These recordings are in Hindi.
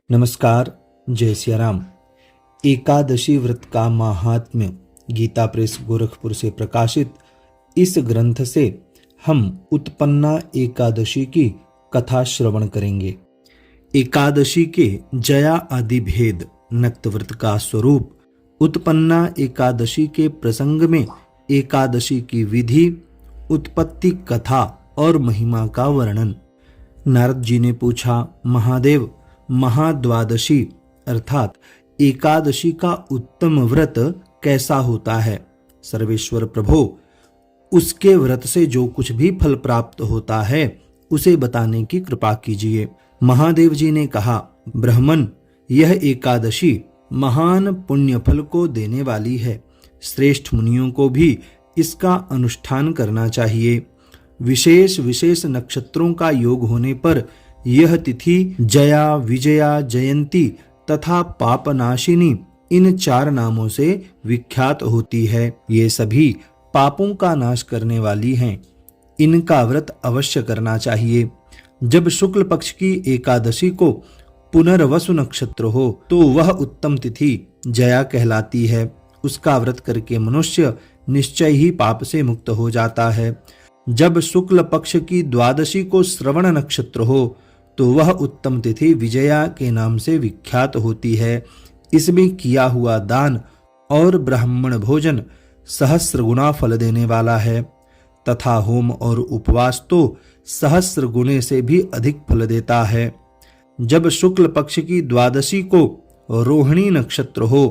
नमस्कार, जय सिया राम। एकादशी व्रत का महात्म्य गीता प्रेस गोरखपुर से प्रकाशित इस ग्रंथ से हम उत्पन्ना एकादशी की कथा श्रवण करेंगे। एकादशी के जया आदि भेद, नक्त व्रत का स्वरूप, उत्पन्ना एकादशी के प्रसंग में एकादशी की विधि, उत्पत्ति कथा और महिमा का वर्णन। नारद जी ने पूछा, महादेव, महाद्वादशी अर्थात एकादशी का उत्तम व्रत कैसा होता है? सर्वेश्वर प्रभो, उसके व्रत से जो कुछ भी फल प्राप्त होता है उसे बताने की कृपा कीजिए। महादेव जी ने कहा, ब्राह्मण, यह एकादशी महान पुण्य फल को देने वाली है। श्रेष्ठ मुनियों को भी इसका अनुष्ठान करना चाहिए। विशेष विशेष नक्षत्रों का योग होने पर यह तिथि जया, विजया, जयंती तथा पापनाशिनी इन 4 नामों से विख्यात होती है। ये सभी पापों का नाश करने वाली हैं। इनका व्रत अवश्य करना चाहिए। जब शुक्ल पक्ष की एकादशी को पुनर्वसु नक्षत्र हो तो वह उत्तम तिथि जया कहलाती है। उसका व्रत करके मनुष्य निश्चय ही पाप से मुक्त हो जाता है। जब शुक्ल पक्ष की द्वादशी को श्रवण नक्षत्र हो तो वह उत्तम तिथि विजया के नाम से विख्यात होती है। इसमें किया हुआ दान और ब्राह्मण भोजन सहस्र गुना फल देने वाला है तथा होम और उपवास तो सहस्र गुणे से भी अधिक फल देता है। जब शुक्ल पक्ष की द्वादशी को रोहिणी नक्षत्र हो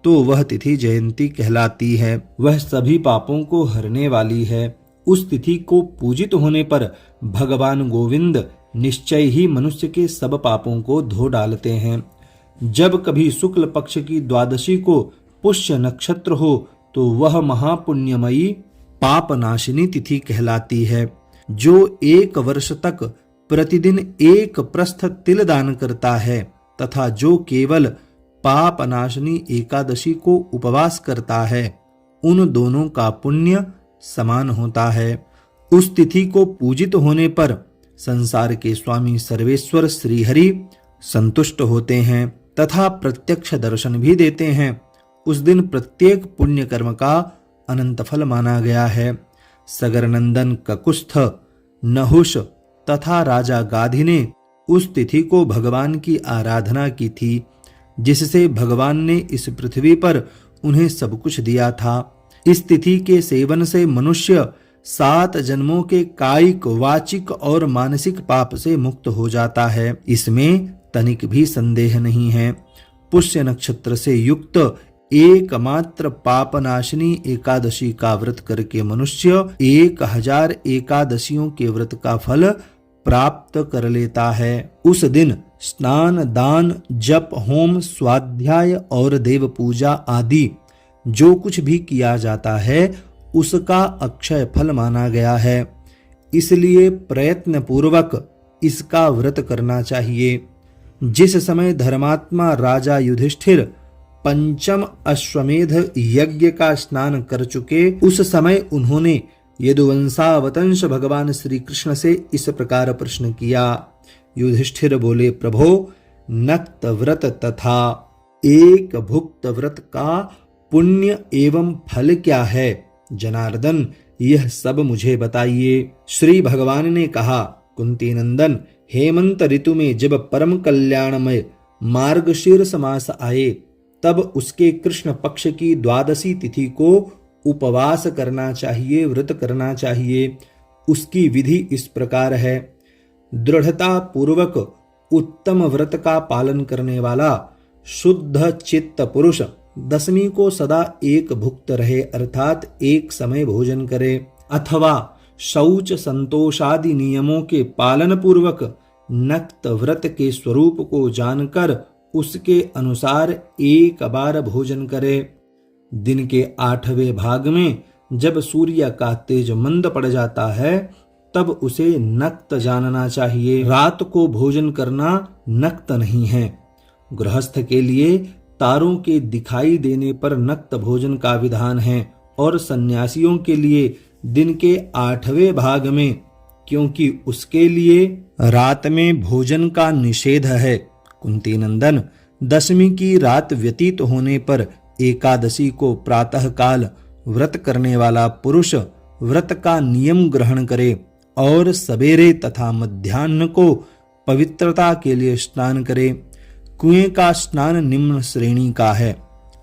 तो वह तिथि जयंती कहलाती है। वह सभी पापों को हरने वाली है। उस तिथि को पूजित होने पर भगवान गोविंद निश्चय ही मनुष्य के सब पापों को धो डालते हैं। जब कभी शुक्ल पक्ष की द्वादशी को पुष्य नक्षत्र हो तो वह महापुण्यमयी पापनाशिनी तिथि कहलाती है। जो 1 वर्ष तक प्रतिदिन 1 प्रस्थ तिल दान करता है तथा जो केवल पापनाशिनी एकादशी को उपवास करता है, उन दोनों का पुण्य समान होता है। उस तिथि को पूजित होने पर संसार के स्वामी सर्वेश्वर श्रीहरि संतुष्ट होते हैं तथा प्रत्यक्ष दर्शन भी देते हैं। उस दिन प्रत्येक पुण्य कर्म का अनंत फल माना गया है। सगरनंदन ककुस्थ, नहुष तथा राजा गाधी ने उस तिथि को भगवान की आराधना की थी, जिससे भगवान ने इस पृथ्वी पर उन्हें सब कुछ दिया था। इस तिथि के सेवन से मनुष्य 7 जन्मों के कायिक, वाचिक और मानसिक पाप से मुक्त हो जाता है। इसमें तनिक भी संदेह नहीं है। पुष्य नक्षत्र से युक्त एकमात्र पापनाशिनी एकादशी का व्रत करके मनुष्य 1000 एकादशियों के व्रत का फल प्राप्त कर लेता है। उस दिन स्नान, दान, जप, होम, स्वाध्याय और देव पूजा आदि जो कुछ भी किया जाता है उसका अक्षय फल माना गया है। इसलिए प्रयत्न पूर्वक इसका व्रत करना चाहिए। जिस समय धर्मात्मा राजा युधिष्ठिर 5म अश्वमेध यज्ञ का स्नान कर चुके, उस समय उन्होंने यदुवंशावतंश भगवान श्री कृष्ण से इस प्रकार प्रश्न किया। युधिष्ठिर बोले, प्रभो, नक्त व्रत तथा एक भुक्त व्रत का पुण्य एवं फल क्या है? जनार्दन, यह सब मुझे बताइए। श्री भगवान ने कहा, कुंती नंदन, हेमंत ऋतु में जब परम कल्याणमय मार्गशीर्ष मास आए तब उसके कृष्ण पक्ष की द्वादशी तिथि को उपवास करना चाहिए, व्रत करना चाहिए। उसकी विधि इस प्रकार है। दृढ़ता पूर्वक उत्तम व्रत का पालन करने वाला शुद्ध चित्त पुरुष 10वीं को सदा एक भुक्त रहे, अर्थात एक समय भोजन करे, अथवा शौच, संतोषादि नियमों के पालन पूर्वक नक्त व्रत के स्वरूप को जानकर उसके अनुसार एक बार भोजन करे। दिन के 8वें भाग में जब सूर्य का तेज मंद पड़ जाता है तब उसे नक्त जानना चाहिए। रात को भोजन करना नक्त नहीं है। गृहस्थ के लिए तारों के दिखाई देने पर नक्त भोजन का विधान है और सन्यासियों के लिए दिन के 8वें भाग में, क्योंकि उसके लिए रात में भोजन का निषेध है। कुंती नंदन, दशमी की रात व्यतीत होने पर एकादशी को प्रातः काल व्रत करने वाला पुरुष व्रत का नियम ग्रहण करे और सवेरे तथा मध्याह्न को पवित्रता के लिए स्नान करे। कुएं का स्नान निम्न श्रेणी का है।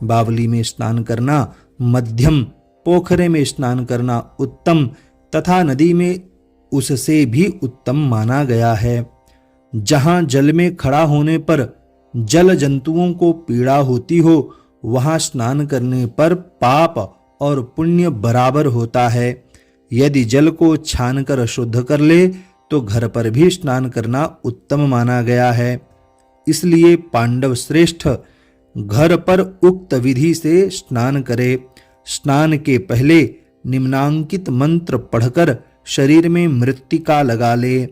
बावली में स्नान करना मध्यम, पोखरे में स्नान करना उत्तम तथा नदी में उससे भी उत्तम माना गया है। जहां जल में खड़ा होने पर जल जंतुओं को पीड़ा होती हो, वहां स्नान करने पर पाप और पुण्य बराबर होता है। यदि जल को छानकर शुद्ध कर ले तो घर पर भी स्नान करना उत्तम माना गया है। इसलिए पांडव श्रेष्ठ घर पर उक्त विधि से स्नान करे। स्नान के पहले निम्नांकित मंत्र पढ़कर शरीर में मृत्तिका लगा ले।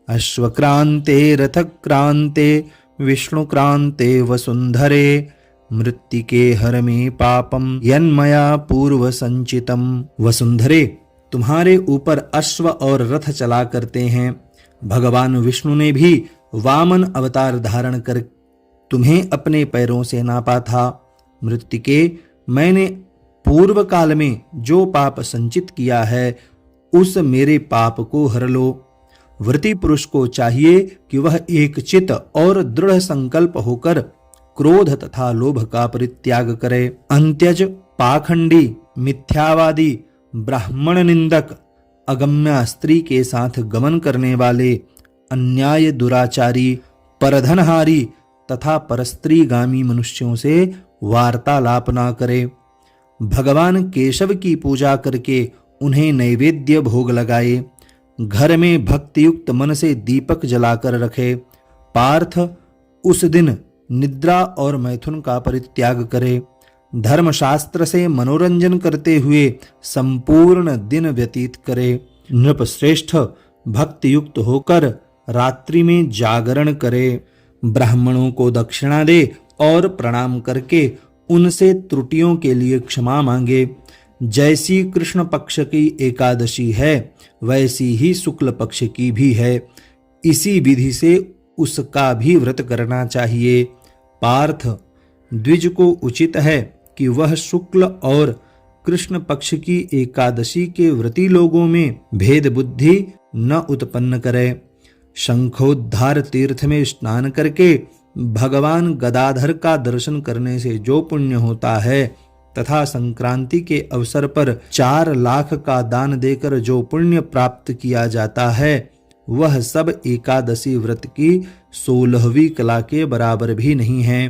अश्वक्रांते रथक्रांते विष्णुक्रांते वसुंधरे मृत्तिके हर में पापम यन्मया पूर्व संचितम। वसुंधरे, तुम्हारे ऊपर अश्व और रथ चला करते हैं। भगवान विष्णु ने भी वामन अवतार धारण कर तुम्हें अपने पैरों से नापा था। मृत्तिके, मैंने पूर्व काल में जो पाप संचित किया है उस मेरे पाप को हर लो। व्रती पुरुष को चाहिए कि वह एक चित और दृढ़ संकल्प होकर क्रोध तथा लोभ का परित्याग करे। अंत्यज, पाखंडी, मिथ्यावादी, ब्राह्मण निंदक, अगम्या स्त्री के साथ गमन करने वाले, अन्याय दुराचारी, परधनहारी तथा परस्त्रीगामी मनुष्यों से वार्तालाप ना करे। भगवान केशव की पूजा करके उन्हें नैवेद्य भोग लगाए। घर में भक्तियुक्त मन से दीपक जलाकर रखे। पार्थ, उस दिन निद्रा और मैथुन का परित्याग करे। धर्मशास्त्र से मनोरंजन करते हुए संपूर्ण दिन व्यतीत करे। नृपश्रेष्ठ, भक्तियुक्त होकर रात्रि में जागरण करे। ब्राह्मणों को दक्षिणा दे और प्रणाम करके उनसे त्रुटियों के लिए क्षमा मांगे। जैसी कृष्ण पक्ष की एकादशी है वैसी ही शुक्ल पक्ष की भी है। इसी विधि से उसका भी व्रत करना चाहिए। पार्थ, द्विज को उचित है कि वह शुक्ल और कृष्ण पक्ष की एकादशी के व्रती लोगों में भेद बुद्धि न उत्पन्न करे। शंखोद्धार तीर्थ में स्नान करके भगवान गदाधर का दर्शन करने से जो पुण्य होता है तथा संक्रांति के अवसर पर 4 लाख का दान देकर जो पुण्य प्राप्त किया जाता है वह सब एकादशी व्रत की 16वीं कला के बराबर भी नहीं है।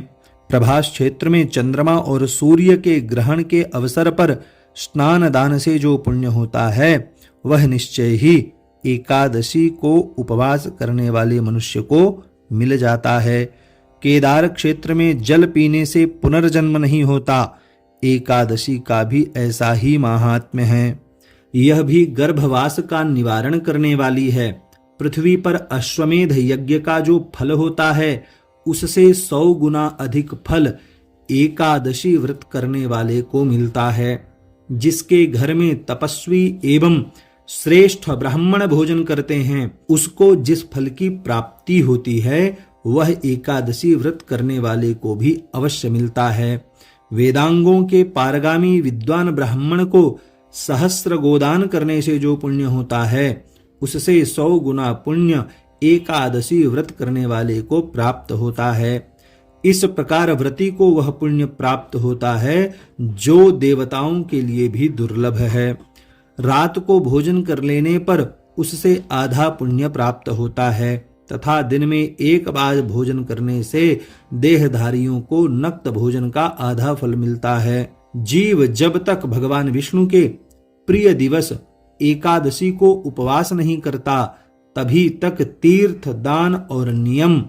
प्रभास क्षेत्र में चंद्रमा और सूर्य के ग्रहण के अवसर पर स्नान दान से जो पुण्य होता है वह निश्चय ही एकादशी को उपवास करने वाले मनुष्य को मिल जाता है। केदार क्षेत्र में जल पीने से पुनर्जन्म नहीं होता। एकादशी का भी ऐसा ही महात्म्य है। यह भी गर्भवास का निवारण करने वाली है। पृथ्वी पर अश्वमेध यज्ञ का जो फल होता है उससे 100 गुना अधिक फल एकादशी व्रत करने वाले को मिलता है। जिसके घर में तपस्वी एवं श्रेष्ठ ब्राह्मण भोजन करते हैं उसको जिस फल की प्राप्ति होती है वह एकादशी व्रत करने वाले को भी अवश्य मिलता है। वेदांगों के पारगामी विद्वान ब्राह्मण को सहस्र गोदान करने से जो पुण्य होता है उससे 100 गुना पुण्य एकादशी व्रत करने वाले को प्राप्त होता है। इस प्रकार व्रती को वह पुण्य प्राप्त होता है जो देवताओं के लिए भी दुर्लभ है। रात को भोजन कर लेने पर उससे आधा पुण्य प्राप्त होता है तथा दिन में एक बार भोजन करने से देहधारियों को नक्त भोजन का आधा फल मिलता है। जीव जब तक भगवान विष्णु के प्रिय दिवस एकादशी को उपवास नहीं करता तभी तक तीर्थ, दान और नियम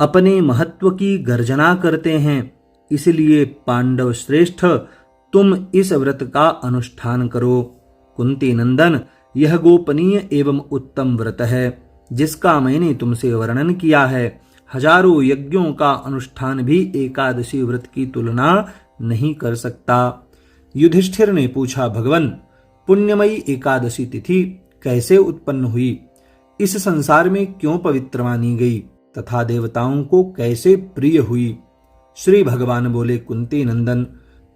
अपने महत्व की गर्जना करते हैं। इसलिए पांडव श्रेष्ठ, तुम इस व्रत का अनुष्ठान करो। कुंती नंदन, यह गोपनीय एवं उत्तम व्रत है जिसका मैंने तुमसे वर्णन किया है। हजारों यज्ञों का अनुष्ठान भी एकादशी व्रत की तुलना नहीं कर सकता। युधिष्ठिर ने पूछा, भगवन, पुण्यमयी एकादशी तिथि कैसे उत्पन्न हुई? इस संसार में क्यों पवित्र मानी गई? तथा देवताओं को कैसे प्रिय हुई। श्री भगवान बोले, कुंती नंदन,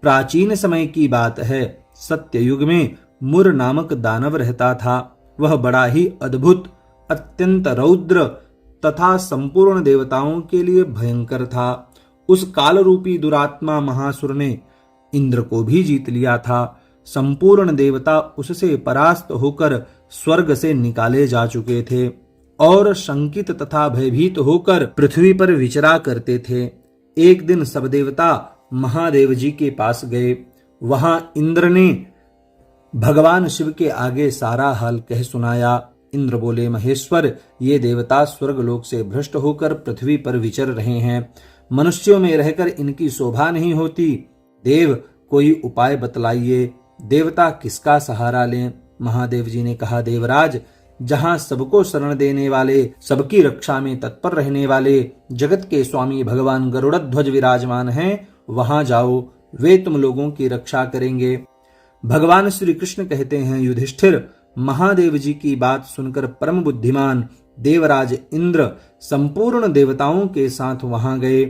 प्राचीन समय की बात है। सत्ययुग में मुर नामक दानव रहता था। वह बड़ा ही अद्भुत, अत्यंत रौद्र तथा संपूर्ण देवताओं के लिए भयंकर था। उस काल रूपी दुरात्मा महासुर ने इंद्र को भी जीत लिया था। संपूर्ण देवता उससे परास्त होकर स्वर्ग से निकाले जा चुके थे और शंकित तथा भयभीत होकर पृथ्वी पर विचरा करते थे। एक दिन सब देवता महादेव जी के पास गए। वहां इंद्र ने भगवान शिव के आगे सारा हाल कह सुनाया। इंद्र बोले, महेश्वर, ये देवता स्वर्गलोक से भ्रष्ट होकर पृथ्वी पर विचर रहे हैं। मनुष्यों में रहकर इनकी शोभा नहीं होती। देव, कोई उपाय बतलाइए। देवता किसका सहारा लें? महादेव जी ने कहा, देवराज, जहां सबको शरण देने वाले, सबकी रक्षा में तत्पर रहने वाले जगत के स्वामी भगवान गरुड़ध्वज विराजमान हैं, वहां जाओ, वे तुम लोगों की रक्षा करेंगे। भगवान श्री कृष्ण कहते हैं, युधिष्ठिर, महादेव जी की बात सुनकर परम बुद्धिमान देवराज इंद्र संपूर्ण देवताओं के साथ वहां गए।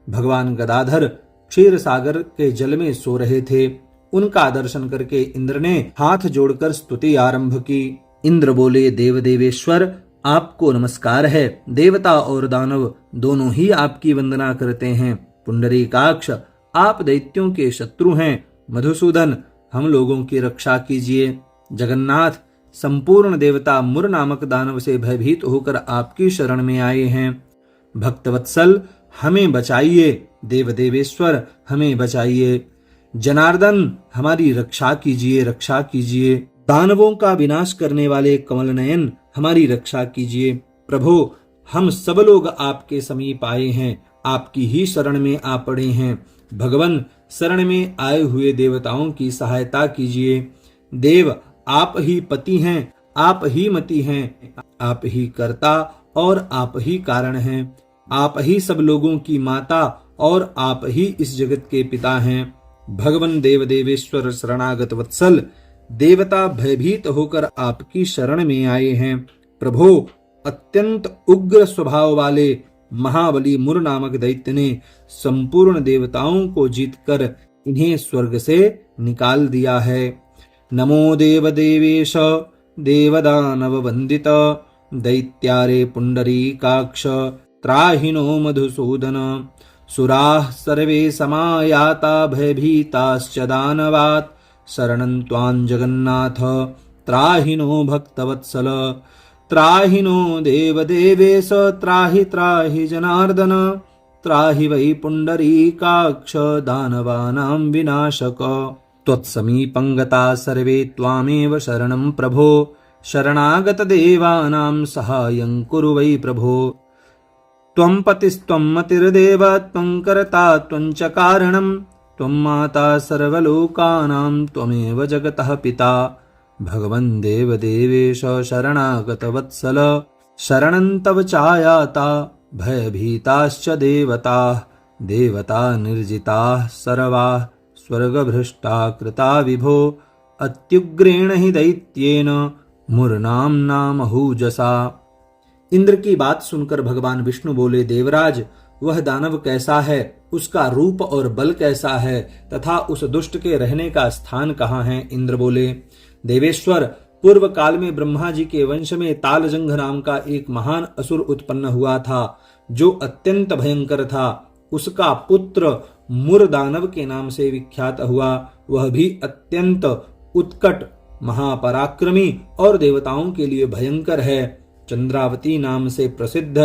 भगवान गदाधर क्षीर सागर के जल में सो रहे थे। उनका दर्शन करके इंद्र ने हाथ जोड़कर स्तुति आरंभ की। इंद्र बोले, देव देवेश्वर, आपको नमस्कार है। देवता और दानव दोनों ही आपकी वंदना करते हैं। पुंडरीकाक्ष, आप दैत्यों के शत्रु हैं। मधुसूदन, हम लोगों की रक्षा कीजिए। जगन्नाथ, संपूर्ण देवता मुर नामक दानव से भयभीत होकर आपकी शरण में आए हैं। भक्तवत्सल, हमें बचाइए। देव देवेश्वर, हमें बचाइए। जनार्दन, हमारी रक्षा कीजिए, रक्षा कीजिए। दानवों का विनाश करने वाले कमल नयन, हमारी रक्षा कीजिए। प्रभु, हम सब लोग आपके समीप आए हैं, आपकी ही शरण में आ पड़े हैं। भगवान, शरण में आए हुए देवताओं की सहायता कीजिए। देव, आप ही पति हैं, आप ही मति हैं, आप ही कर्ता और आप ही कारण हैं। आप ही सब लोगों की माता और आप ही इस जगत के पिता हैं। भगवान देव देवेश्वर शरणागत वत्सल, देवता भयभीत होकर आपकी शरण में आए हैं। प्रभो, अत्यंत उग्र स्वभाव वाले महाबली मुर नामक दैत्य ने संपूर्ण देवताओं को जीतकर इन्हें स्वर्ग से निकाल दिया है। नमो देव देवेश देवदानव वंदित दैत्यारे पुंडरीकाक्ष त्राहिनो मधुसूदन। सुराः सर्वे समायाता भयभीताश्च दानवात् शरणं त्वां जगन्नाथ त्राहिनो भक्तवत्सल। त्राहिनो देव देवेश त्राहि त्राहि जनार्दन त्राहि वै पुंडरीकाक्ष दानवानां विनाशक। त्वत्समीपं गता सर्वे त्वामेव शरणं प्रभो शरणागत देवानां सहायं कुरु वै प्रभो। त्वं पतिस्त्वं मतिर्देव त्वं कर्ता त्वं च कारणं त्वं माता सर्वलोकानां त्वमेव जगतः पिता। भगवन् देव देवेश शरणागत वत्सल शरणं तव चायाता भयभीताश्च देवताः देवता निर्जिताः सर्वाः स्वर्गभ्रष्टा कृता विभो अत्युग्रेण हि दैत्येन मुरनाम्ना महूजसा। इंद्र की बात सुनकर भगवान विष्णु बोले, देवराज, वह दानव कैसा है, उसका रूप और बल कैसा है तथा उस दुष्ट के रहने का स्थान कहाँ है? इंद्र बोले, देवेश्वर, पूर्व काल में ब्रह्मा जी के वंश में तालजंघ नाम का एक महान असुर उत्पन्न हुआ था जो अत्यंत भयंकर था। उसका पुत्र मुर दानव के नाम से विख्यात हुआ। वह भी अत्यंत उत्कट, महापराक्रमी और देवताओं के लिए भयंकर है। चंद्रावती नाम से प्रसिद्ध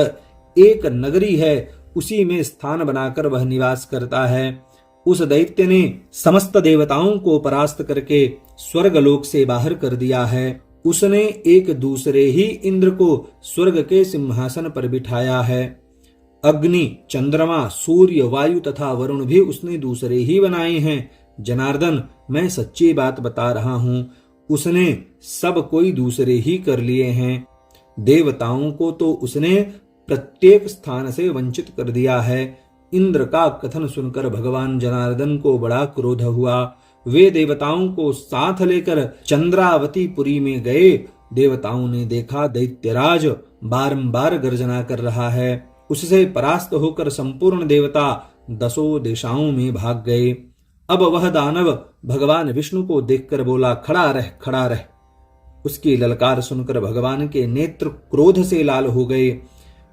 एक नगरी है, उसी में स्थान बनाकर वह निवास करता है। उस दैत्य ने समस्त देवताओं को परास्त करके स्वर्गलोक से बाहर कर दिया है। उसने एक दूसरे ही इंद्र को स्वर्ग के सिंहासन पर बिठाया है। अग्नि, चंद्रमा, सूर्य, वायु तथा वरुण भी उसने दूसरे ही बनाए हैं। जनार्दन, मैं सच्ची बात बता रहा हूं, उसने सब कोई दूसरे ही कर लिए हैं। देवताओं को तो उसने प्रत्येक स्थान से वंचित कर दिया है। इंद्र का कथन सुनकर भगवान जनार्दन को बड़ा क्रोध हुआ। वे देवताओं को साथ लेकर चंद्रावती पुरी में गए। देवताओं ने देखा दैत्यराज बारंबार गर्जना कर रहा है। उससे परास्त होकर संपूर्ण देवता 10 दिशाओं में भाग गए। अब वह दानव भगवान विष्णु को देखकर बोला, खड़ा रह, खड़ा रह। उसकी ललकार सुनकर भगवान के नेत्र क्रोध से लाल हो गए।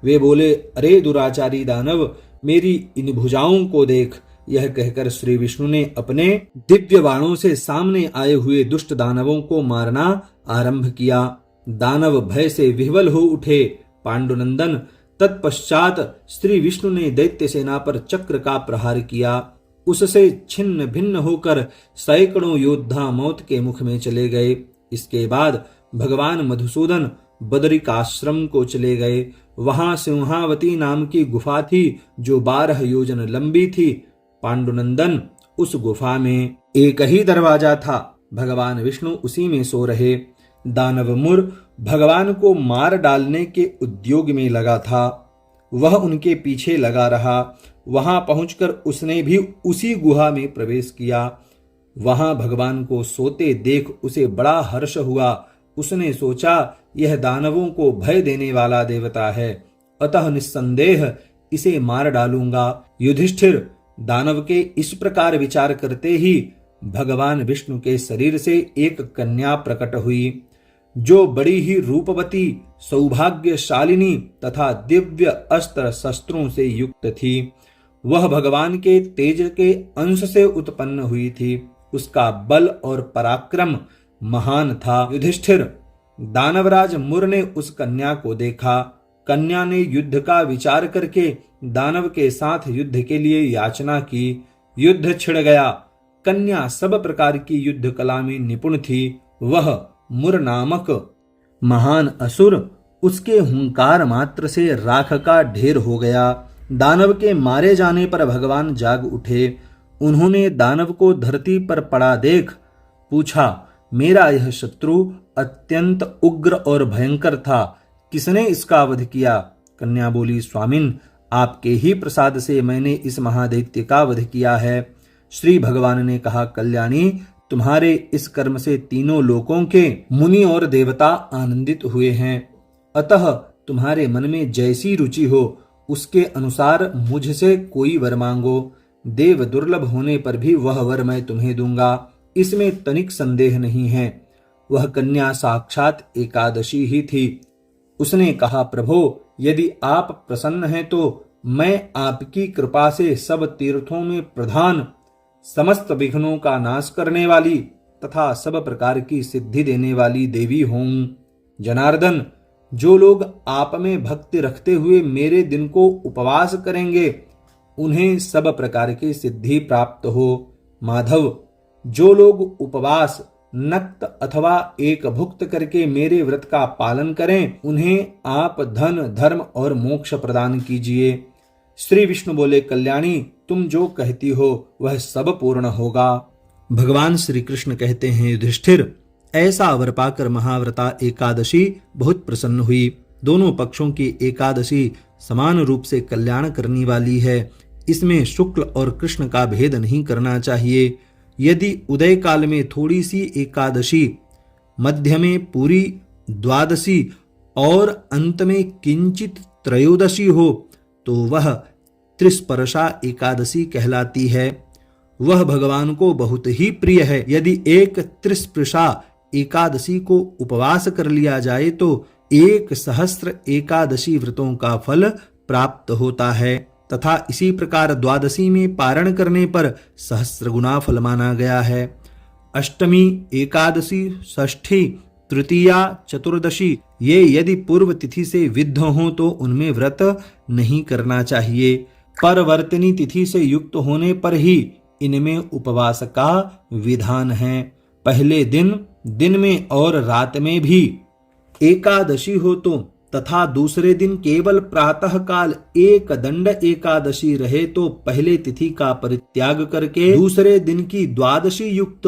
वे बोले, अरे दुराचारी दानव, मेरी इन भुजाओं को देख। यह कहकर श्री विष्णु ने अपने दिव्य बाणों से सामने आए हुए दुष्ट दानवों को मारना आरंभ किया। दानव भय से विह्वल हो उठे। पांडुनंदन, तत्पश्चात श्री विष्णु ने दैत्य सेना पर चक्र का प्रहार किया। उससे छिन्न भिन्न होकर सैकड़ों योद्धा मौत के मुख में चले गए। इसके बाद भगवान मधुसूदन बदरिकाश्रम को चले गए। वहां सिंहावती नाम की गुफा थी जो 12 योजन लंबी थी। पांडुनंदन, उस गुफा में एक ही दरवाजा था। भगवान विष्णु उसी में सो रहे। दानव मुर भगवान को मार डालने के उद्योग में लगा था। वह उनके पीछे लगा रहा। वहां पहुंचकर उसने भी उसी गुहा में प्रवेश किया। वहां भगवान को सोते देख उसे बड़ा हर्ष हुआ। उसने सोचा, यह दानवों को भय देने वाला देवता है, अतः निस्संदेह इसे मार डालूंगा। युधिष्ठिर, दानव के इस प्रकार विचार करते ही भगवान विष्णु के शरीर से एक कन्या प्रकट हुई, जो बड़ी ही रूपवती, सौभाग्यशालिनी तथा दिव्य अस्त्र शस्त्रों से युक्त थी। वह भगवान के तेज के अंश से उत्पन्न हुई थी। उसका बल और पराक्रम महान था। युधिष्ठिर, दानवराज मुर ने उस कन्या को देखा। कन्या ने युद्ध का विचार करके दानव के साथ युद्ध के लिए याचना की। युद्ध छिड़ गया। कन्या सब प्रकार की युद्ध कला में निपुण थी। वह मुर नामक महान असुर उसके हुंकार मात्र से राख का ढेर हो गया। दानव के मारे जाने पर भगवान जाग उठे। उन्होंने दानव को धरती पर पड़ा देख पूछा, मेरा यह शत्रु अत्यंत उग्र और भयंकर था, किसने इसका वध किया? कन्या बोली, स्वामिन, आपके ही प्रसाद से मैंने इस महादैत्य का वध किया है। श्री भगवान ने कहा, कल्याणी, तुम्हारे इस कर्म से तीनों लोकों के मुनि और देवता आनंदित हुए हैं। अतः तुम्हारे मन में जैसी रुचि हो उसके अनुसार मुझसे कोई वर मांगो। देव दुर्लभ होने पर भी वह वर मैं तुम्हें दूंगा, इसमें तनिक संदेह नहीं है। वह कन्या साक्षात एकादशी ही थी। उसने कहा, प्रभो, यदि आप प्रसन्न हैं तो मैं आपकी कृपा से सब तीर्थों में प्रधान, समस्त विघ्नों का नाश करने वाली तथा सब प्रकार की सिद्धि देने वाली देवी होऊं। जनार्दन, जो लोग आप में भक्ति रखते हुए मेरे दिन को उपवास करेंगे उन्हें सब प्रकार की सिद्धि प्राप्त हो। माधव, जो लोग उपवास, नक्त अथवा एक भुक्त करके मेरे व्रत का पालन करें उन्हें आप धन, धर्म और मोक्ष प्रदान कीजिए। श्री विष्णु बोले, कल्याणी, तुम जो कहती हो वह सब पूर्ण होगा। भगवान श्री कृष्ण कहते हैं, युधिष्ठिर, ऐसा वर पाकर महाव्रता एकादशी बहुत प्रसन्न हुई। दोनों पक्षों की एकादशी समान रूप से कल्याण करने वाली है। इसमें शुक्ल और कृष्ण का भेद नहीं करना चाहिए। यदि उदय काल में थोड़ी सी एकादशी, मध्य में पूरी द्वादशी और अंत में किंचित त्रयोदशी हो तो वह त्रिस्पर्शा एकादशी कहलाती है। वह भगवान को बहुत ही प्रिय है। यदि एक त्रिस्पर्शा एकादशी को उपवास कर लिया जाए तो 1,000 एकादशी व्रतों का फल प्राप्त होता है तथा इसी प्रकार द्वादशी में पारण करने पर 1000 गुना फल माना गया है। अष्टमी, एकादशी, षष्ठी, तृतीया, चतुर्दशी ये यदि पूर्व तिथि से विद्ध हों तो उनमें व्रत नहीं करना चाहिए। परवर्तिनी तिथि से युक्त होने पर ही इनमें उपवास का विधान है। पहले दिन में और रात में भी एकादशी हो तो तथा दूसरे दिन केवल प्रातः काल एक दंड एकादशी रहे तो पहले तिथि का परित्याग करके दूसरे दिन की द्वादशी युक्त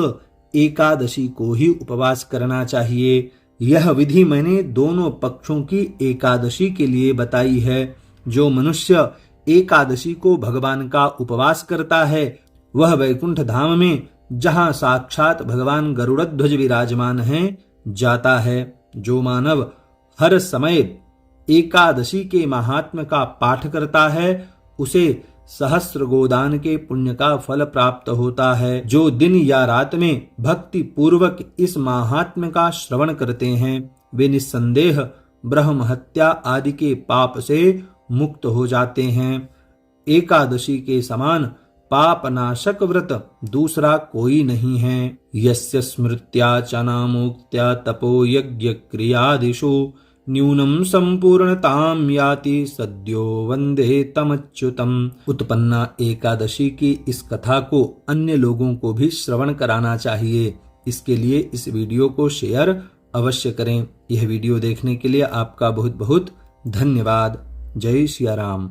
एकादशी को ही उपवास करना चाहिए। यह विधि मैंने दोनों पक्षों की एकादशी के लिए बताई है। जो मनुष्य एकादशी को भगवान का उपवास करता है वह वैकुंठ धाम में, जहां साक्षात भगवान गरुड़ध्वज विराजमान हैं, जाता है। जो मानव हर समय एकादशी के महात्म्य का पाठ करता है उसे सहस्त्र गोदान के पुण्य का फल प्राप्त होता है। जो दिन या रात में भक्ति पूर्वक इस महात्म्य का श्रवण करते हैं वे निस्संदेह ब्रह्म हत्या आदि के पाप से मुक्त हो जाते हैं। एकादशी के समान पाप नाशक व्रत दूसरा कोई नहीं है। यस्य स्मृत्या च नामोक्त्या तपो यज्ञ क्रियादिषु न्यूनम संपूर्णताम याति सद्यो वंदे तमच्युतम। उत्पन्ना एकादशी की इस कथा को अन्य लोगों को भी श्रवण कराना चाहिए। इसके लिए इस वीडियो को शेयर अवश्य करें। यह वीडियो देखने के लिए आपका बहुत बहुत धन्यवाद। जय सिया राम।